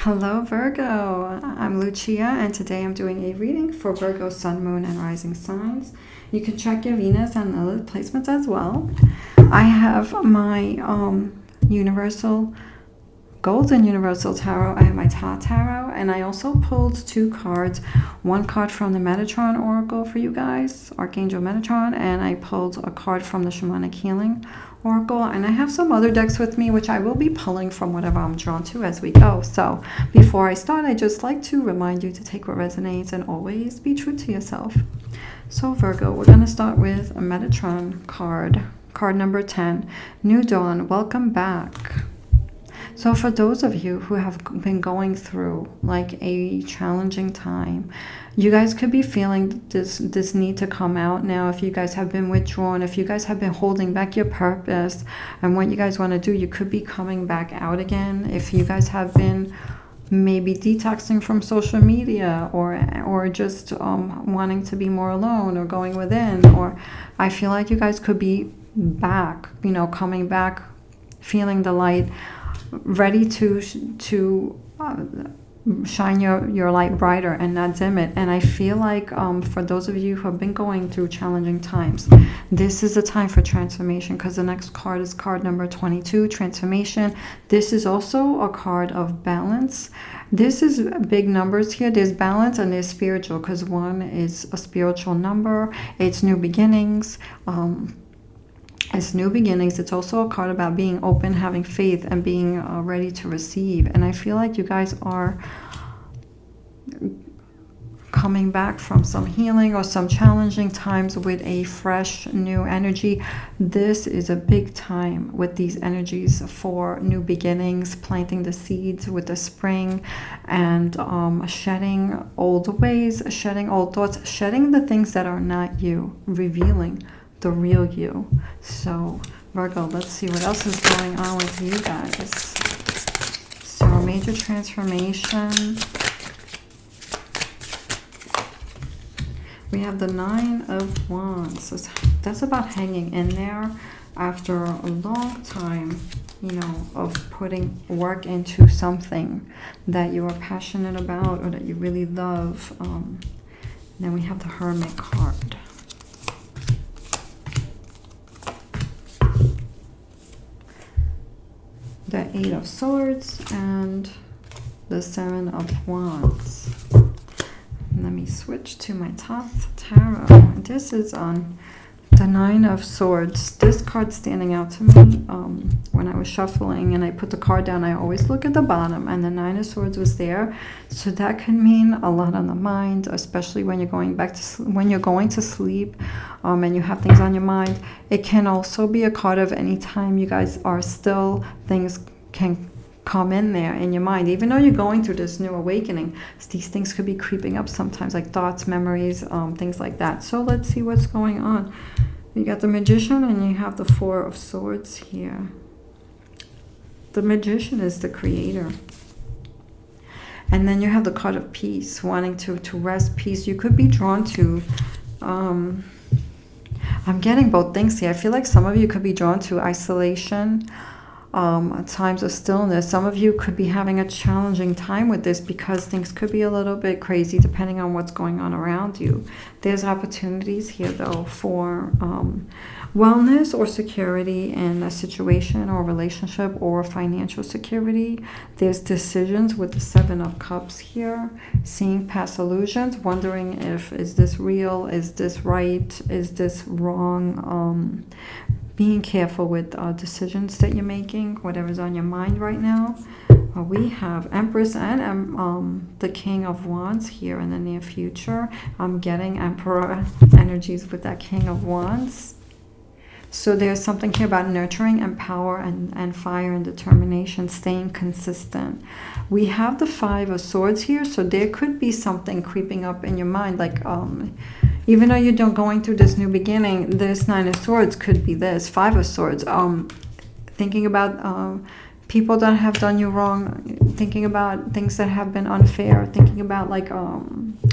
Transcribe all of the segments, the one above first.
Hello Virgo, I'm Lucia and today I'm doing a reading for Virgo Sun, Moon and Rising signs. You can check your Venus and other placements as well. I have my Golden Universal Tarot. I have my Tarot, and I also pulled two cards. One card from the Metatron Oracle for you guys, Archangel Metatron, and I pulled a card from the Shamanic Healing Oracle, and I have some other decks with me which I will be pulling from whatever I'm drawn to as we go. So before I start, I just like to remind you to take what resonates and always be true to yourself. So Virgo, we're going to start with a Metatron card number 10, New Dawn, welcome back. So for those of you who have been going through like a challenging time, you guys could be feeling this need to come out now. If you guys have been withdrawn, if you guys have been holding back your purpose and what you guys want to do, you could be coming back out again. If you guys have been maybe detoxing from social media or just wanting to be more alone or going within, or I feel like you guys could be back, coming back, feeling the light, ready to shine your light brighter and not dim it. And I feel like for those of you who have been going through challenging times, this is a time for transformation, because the next card is card number 22, transformation. This is also a card of balance. This is big numbers here. There's balance and there's spiritual, because one is a spiritual number. It's new beginnings. It's new beginnings. It's also a card about being open, having faith, and being ready to receive. And I feel like you guys are coming back from some healing or some challenging times with a fresh new energy. This is a big time with these energies for new beginnings, planting the seeds with the spring, and shedding old ways, shedding old thoughts, shedding the things that are not you, revealing the real you. So Virgo, let's see what else is going on with you guys. So a major transformation. We have the 9 of Wands. So that's about hanging in there after a long time, of putting work into something that you are passionate about or that you really love. Then we have the Hermit card. The 8 of Swords and the 7 of Wands. Let me switch to my Thoth Tarot. This is on the 9 of Swords. This card standing out to me when I was shuffling and I put the card down, I always look at the bottom, and the 9 of Swords was there. So that can mean a lot on the mind, especially when you're going to sleep and you have things on your mind. It can also be a card of any time you guys are still, things can come in there in your mind. Even though you're going through this new awakening, these things could be creeping up sometimes, like thoughts, memories, things like that. So let's see what's going on. You got the Magician and you have the 4 of Swords here. The Magician is the creator. And then you have the card of Peace, wanting to rest, peace. You could be drawn to, I'm getting both things here. I feel like some of you could be drawn to isolation, times of stillness. Some of you could be having a challenging time with this because things could be a little bit crazy depending on what's going on around you. There's opportunities here though for wellness or security in a situation or relationship or financial security. There's decisions with the 7 of Cups here, seeing past illusions, wondering if, is this real, is this right, is this wrong? Being careful with decisions that you're making, whatever's on your mind right now. We have Empress and the King of Wands here in the near future. I'm getting Emperor energies with that King of Wands. So there's something here about nurturing and power and fire and determination, staying consistent. We have the 5 of Swords here, so there could be something creeping up in your mind, like even though you're going through this new beginning, this 9 of Swords could be this 5 of Swords. Thinking about people that have done you wrong, thinking about things that have been unfair, thinking about like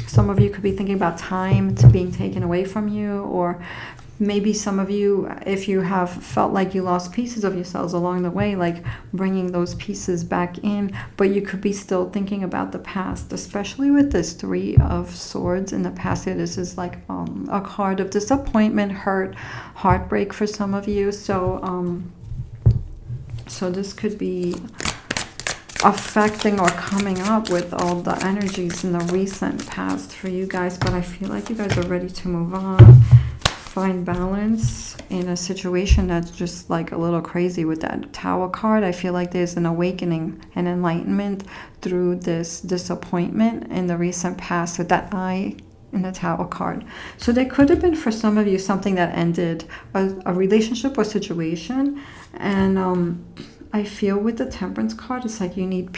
some of you could be thinking about time being taken away from you, or maybe some of you, if you have felt like you lost pieces of yourselves along the way, like bringing those pieces back in, but you could be still thinking about the past, especially with this 3 of Swords in the past here. This is like a card of disappointment, hurt, heartbreak for some of you. So so this could be affecting or coming up with all the energies in the recent past for you guys, but I feel like you guys are ready to move on, find balance in a situation that's just like a little crazy. With that Tower card, I feel like there's an awakening and enlightenment through this disappointment in the recent past with that Eye in the Tower card. So there could have been for some of you something that ended, a relationship or situation, and I feel with the Temperance card, it's like you need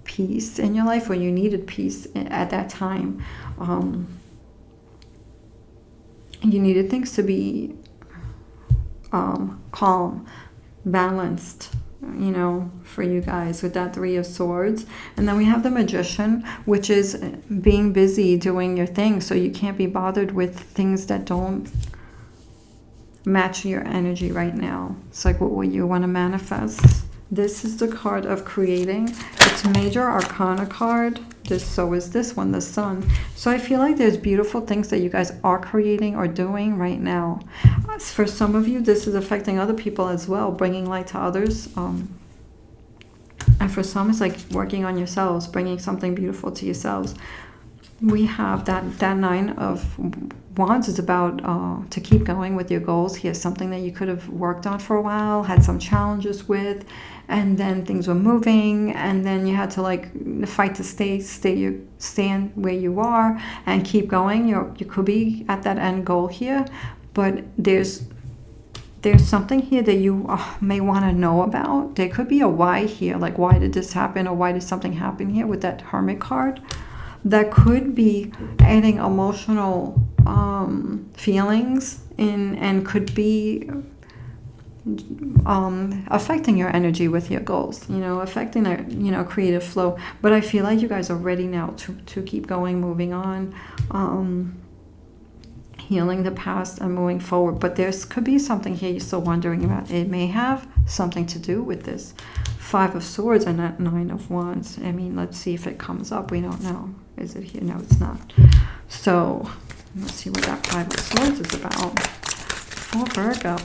peace in your life, or you needed peace at that time. You needed things to be calm, balanced, you know, for you guys with that 3 of Swords. And then we have the Magician, which is being busy doing your thing, so you can't be bothered with things that don't match your energy right now. It's like what you want to manifest. This is the card of creating. It's Major Arcana card. So is this one, the Sun. So I feel like there's beautiful things that you guys are creating or doing right now. For some of you, this is affecting other people as well, bringing light to others. And for some, it's like working on yourselves, bringing something beautiful to yourselves. We have that 9 of Wands is about to keep going with your goals. Here's something that you could have worked on for a while, had some challenges with, and then things were moving, and then you had to like fight to stand where you are and keep going. You could be at that end goal here, but there's something here that you may want to know about. There could be a why here, like why did this happen, or why did something happen here with that Hermit card. That could be adding emotional feelings in, and could be affecting your energy with your goals, you know, affecting their, you know, creative flow. But I feel like you guys are ready now to keep going, moving on, healing the past and moving forward. But there could be something here you're still wondering about. It may have something to do with this 5 of Swords and that 9 of Wands. I mean, let's see if it comes up. We don't know. Is it here? No, it's not. So let's see what that 5 of Swords is about for Virgo.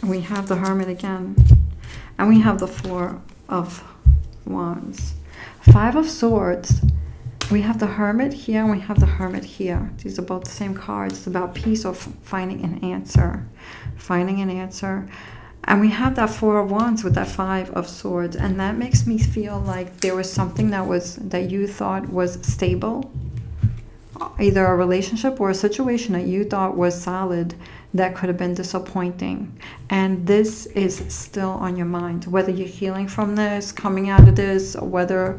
We have the Hermit again, and we have the 4 of Wands. 5 of Swords. We have the Hermit here, and we have the Hermit here. These are both the same cards. It's about peace or finding an answer. Finding an answer. And we have that 4 of Wands with that 5 of Swords. And that makes me feel like there was something that you thought was stable. Either a relationship or a situation that you thought was solid that could have been disappointing. And this is still on your mind. Whether you're healing from this, coming out of this, or whether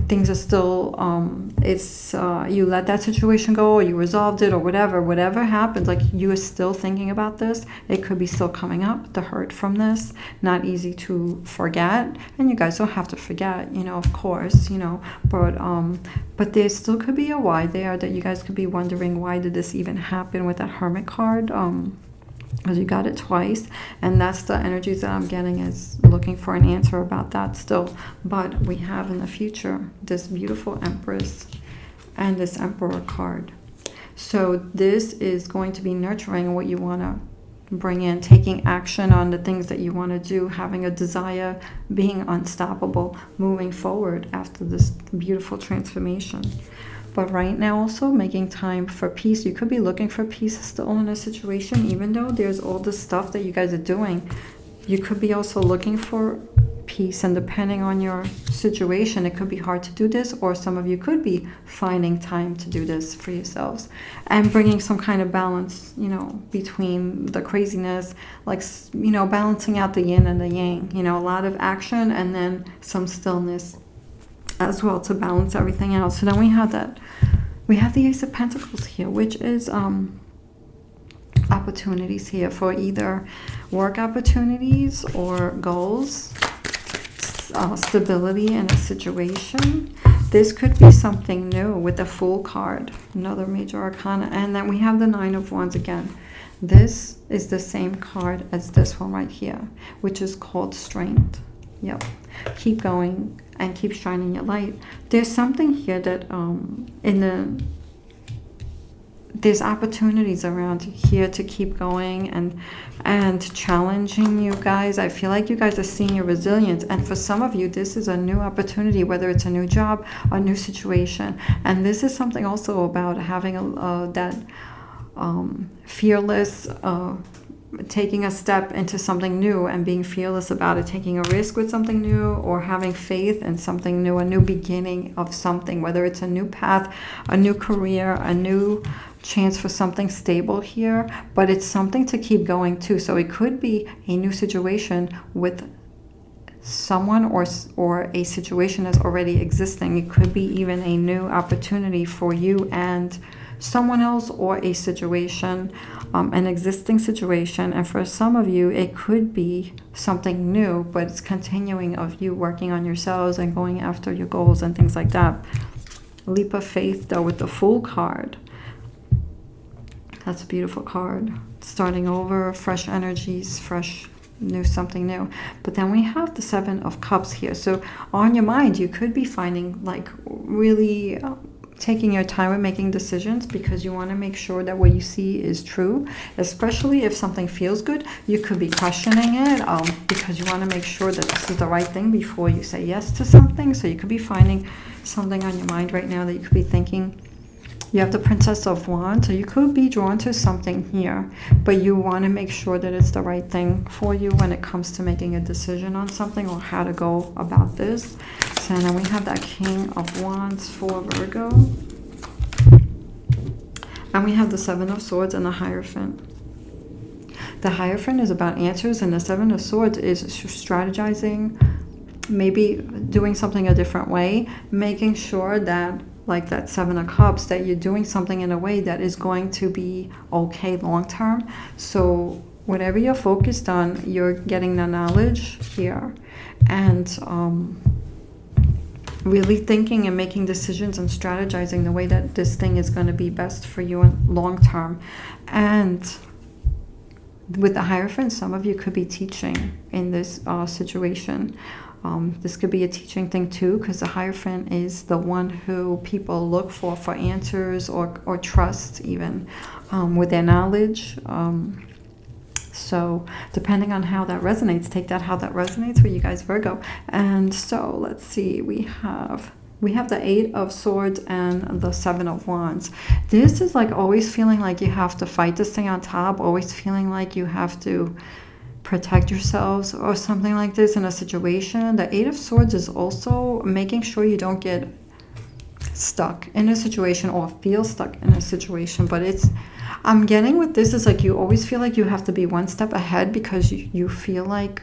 things are still, you let that situation go, or you resolved it, or whatever happens, like you are still thinking about this. It could be still coming up, the hurt from this. Not easy to forget. And you guys don't have to forget, you know, of course, you know, but there still could be a why there that you guys could be wondering, why did this even happen with that Hermit card? Because you got it twice, and that's the energies that I'm getting, is looking for an answer about that still. But we have in the future this beautiful Empress and this Emperor card. So this is going to be nurturing what you want to bring in, taking action on the things that you want to do, having a desire, being unstoppable, moving forward after this beautiful transformation. But right now also making time for peace. You could be looking for peace still in a situation, even though there's all this stuff that you guys are doing. You could be also looking for peace, and depending on your situation, it could be hard to do this, or some of you could be finding time to do this for yourselves and bringing some kind of balance, you know, between the craziness, like, you know, balancing out the yin and the yang, you know, a lot of action and then some stillness as well to balance everything out. So then we have the Ace of Pentacles here, which is opportunities here for either work opportunities or goals, stability in a situation. This could be something new with the Fool card, another major arcana. And then we have the Nine of Wands again. This is the same card as this one right here, which is called Strength. Yep. Keep going and keep shining your light. There's something here that there's opportunities around here to keep going and challenging you guys. I feel like you guys are seeing your resilience, and for some of you this is a new opportunity, whether it's a new job, a new situation. And this is something also about having that fearless taking a step into something new and being fearless about it, taking a risk with something new, or having faith in something new, a new beginning of something, whether it's a new path, a new career, a new chance for something stable here. But it's something to keep going too. So it could be a new situation with someone or a situation that's already existing. It could be even a new opportunity for you and someone else, or a situation, an existing situation. And for some of you it could be something new, but it's continuing of you working on yourselves and going after your goals and things like that. Leap of faith though with the Fool card. That's a beautiful card. Starting over, fresh energies, fresh new, something new. But then we have the Seven of Cups here. So on your mind you could be finding like really taking your time with making decisions, because you want to make sure that what you see is true. Especially if something feels good, you could be questioning it because you want to make sure that this is the right thing before you say yes to something. So you could be finding something on your mind right now that you could be thinking. You have the Princess of Wands, so you could be drawn to something here, but you want to make sure that it's the right thing for you when it comes to making a decision on something or how to go about this. So then we have that King of Wands for Virgo. And we have the Seven of Swords and the Hierophant. The Hierophant is about answers, and the Seven of Swords is strategizing, maybe doing something a different way, making sure that, like that Seven of Cups, that you're doing something in a way that is going to be okay long term. So whatever you're focused on, you're getting the knowledge here, and really thinking and making decisions and strategizing the way that this thing is going to be best for you in long term. And with the Hierophant, some of you could be teaching in this situation. This could be a teaching thing too, because the Hierophant is the one who people look for answers or trust even with their knowledge. So depending on how that resonates, take that how that resonates with you guys, Virgo. And so let's see, we have the Eight of Swords and the Seven of Wands. This is like always feeling like you have to fight to stay on top, always feeling like you have to protect yourselves or something like this in a situation. The Eight of Swords is also making sure you don't get stuck in a situation or feel stuck in a situation. But I'm getting with this is like you always feel like you have to be one step ahead, because you feel like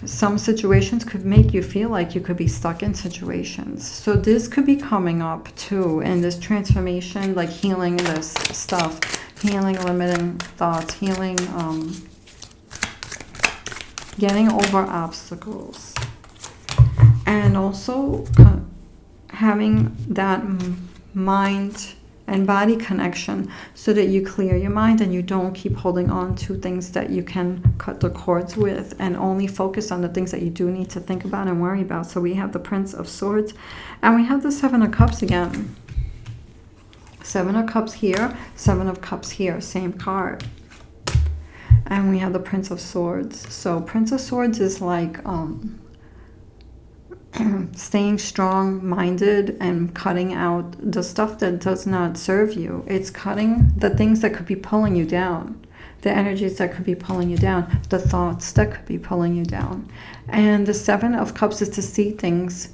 some situations could make you feel like you could be stuck in situations. So this could be coming up too in this transformation, like healing this stuff, healing limiting thoughts, healing getting over obstacles, and also having that mind and body connection, so that you clear your mind and you don't keep holding on to things that you can cut the cords with, and only focus on the things that you do need to think about and worry about. So we have the Prince of Swords, and we have the Seven of Cups again. Seven of Cups here, Seven of Cups here, same card. And we have the Prince of Swords. So Prince of Swords is like staying strong-minded and cutting out the stuff that does not serve you. It's cutting the things that could be pulling you down, the energies that could be pulling you down, the thoughts that could be pulling you down. And the Seven of Cups is to see things,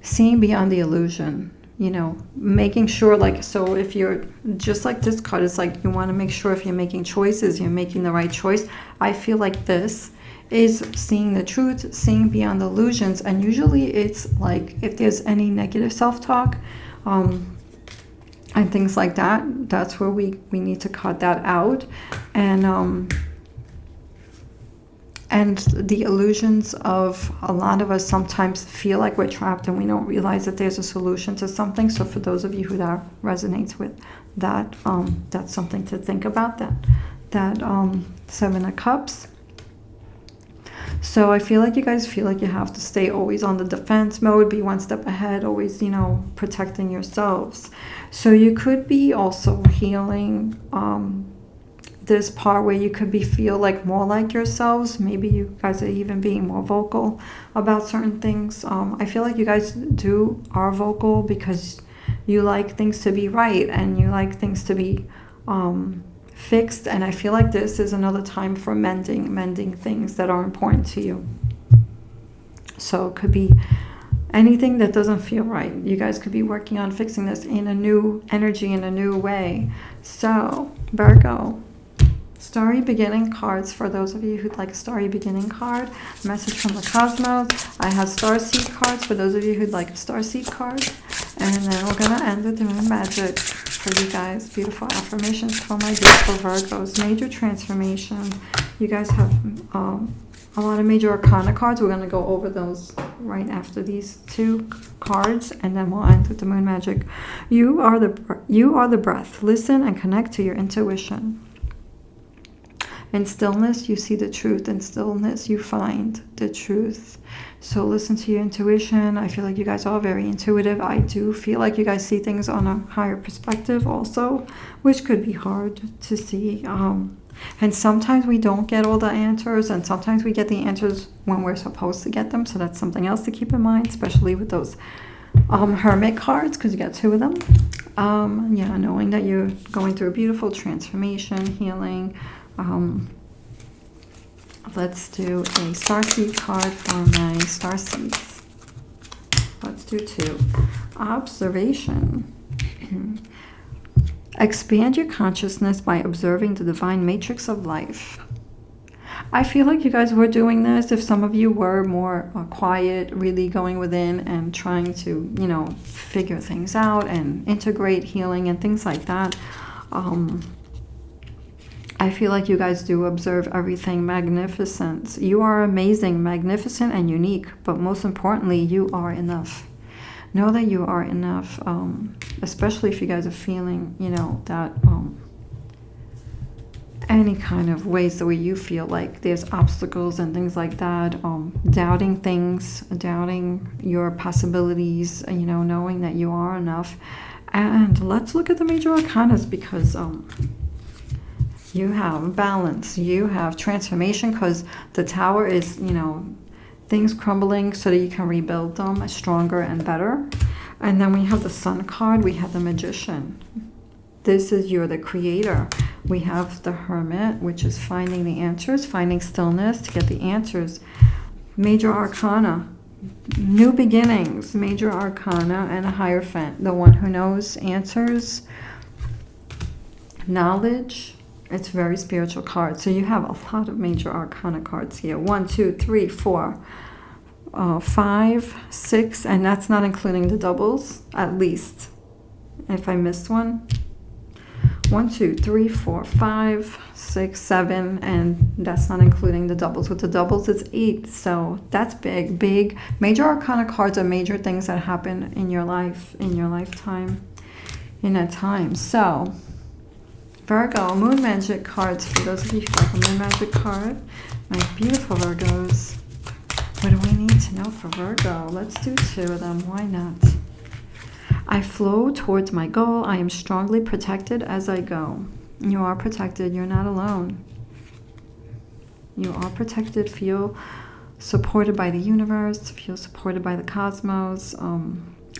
seeing beyond the illusion, you know, making sure, like, so if you're just like this card, it's like you want to make sure if you're making choices, you're making the right choice. I feel like this is seeing the truth, seeing beyond the illusions. And usually it's like if there's any negative self-talk and things like that, that's where we need to cut that out. And and the illusions of a lot of us sometimes feel like we're trapped and we don't realize that there's a solution to something. So for those of you who that resonates with, that that's something to think about, that Seven of Cups. So I feel like you guys feel like you have to stay always on the defense mode, be one step ahead, always, you know, protecting yourselves. So you could be also healing this part where you could feel like more like yourselves. Maybe you guys are even being more vocal about certain things. I feel like you guys are vocal because you like things to be right and you like things to be fixed. And I feel like this is another time for mending things that are important to you. So it could be anything that doesn't feel right. You guys could be working on fixing this in a new energy, in a new way. So Virgo, starry beginning cards for those of you who'd like a starry beginning card. Message from the cosmos. I have starseed cards for those of you who'd like a starseed card. And then we're going to end with the moon magic for you guys. Beautiful affirmations for my beautiful Virgos. Major transformation. You guys have a lot of major arcana cards. We're going to go over those right after these two cards, and then we'll end with the moon magic. You are the breath. Listen and connect to your intuition. In stillness, you see the truth. In stillness, you find the truth. So listen to your intuition. I feel like you guys are very intuitive. I do feel like you guys see things on a higher perspective also, which could be hard to see. And sometimes we don't get all the answers, and sometimes we get the answers when we're supposed to get them. So that's something else to keep in mind, especially with those hermit cards, because you got two of them. Yeah, knowing that you're going through a beautiful transformation, healing. Let's do a starseed card for my starseeds. Let's do two. Observation. Expand your consciousness by observing the divine matrix of life. I feel like you guys were doing this. If some of you were more quiet, really going within and trying to, you know, figure things out and integrate healing and things like that. I feel like you guys do observe everything magnificent. You are amazing, magnificent, and unique. But most importantly, you are enough. Know that you are enough, especially if you guys are feeling, you know, that any kind of ways the way you feel like there's obstacles and things like that, doubting things, doubting your possibilities, you know, knowing that you are enough. And let's look at the major arcanas, because you have balance, you have transformation, because the Tower is, you know, things crumbling so that you can rebuild them stronger and better. And then we have the Sun card, we have the Magician. This is you're the creator. We have the Hermit, which is finding the answers, finding stillness to get the answers. Major arcana, new beginnings, major arcana, and a Hierophant, the one who knows answers, knowledge. It's very spiritual card. So you have a lot of major arcana cards here. 1, 2, 3, 4, 5, 6, and that's not including the doubles, at least. If I missed one. 1, 2, 3, 4, 5, 6, 7, and that's not including the doubles. With the doubles, it's 8. So that's big, big. Major arcana cards are major things that happen in your life, in your lifetime, in that time. So Virgo, moon magic cards for those of you who like a moon magic card. My beautiful Virgos. What do we need to know for Virgo? Let's do two of them. Why not? I flow towards my goal. I am strongly protected as I go. You are protected. You're not alone. You are protected. Feel supported by the universe. Feel supported by the cosmos.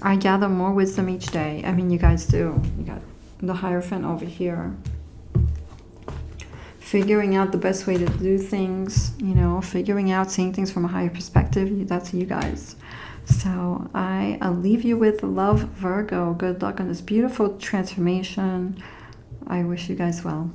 I gather more wisdom each day. I mean, you guys do. You got the Hierophant over here. Figuring out the best way to do things, you know, figuring out, seeing things from a higher perspective. That's you guys. So I'll leave you with love, Virgo. Good luck on this beautiful transformation. I wish you guys well.